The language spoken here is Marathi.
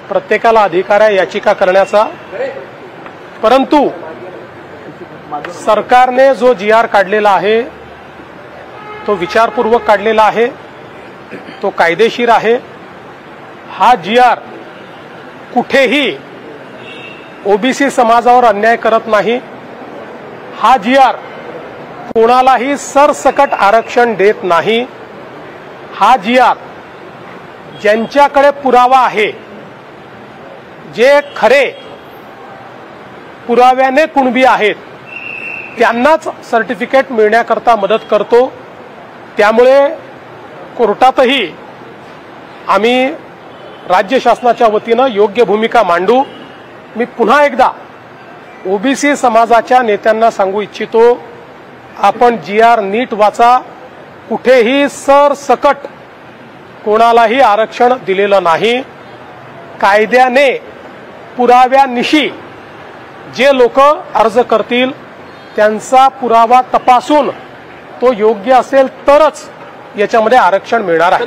प्रत्येकाला अधिकार आहे याचिका करण्याचा, परंतु सरकारने जो GR काढलेला आहे तो विचारपूर्वक काढलेला आहे, तो कायदेशीर आहे। हा GR कुठेही ओबीसी समाजावर अन्याय करत नाही। हा GR कोणालाही सरसकट आरक्षण देत नाही। हा GR ज्यांच्याकडे पुरावा आहे, जे खरे पुराव्याने कुणबी आहेत, त्यांनाच सर्टिफिकेट मिळण्याकरता मदत करतो। त्यामुळे कोर्टातही आम्ही राज्य शासनाच्या वतीने योग्य भूमिका मांडू। मी पुन्हा एकदा ओबीसी समाजाच्या नेत्यांना सांगू इच्छितो, आपण GR नीट वाचा। कुठेही सरसकट कोणालाही आरक्षण दिलेलं नाही। कायद्याने पुराव्यानिशी जे लोक अर्ज करतील त्यांचा पुरावा तपासून तो योग्य असेल तरच याच्यामध्ये आरक्षण मिळणार आहे।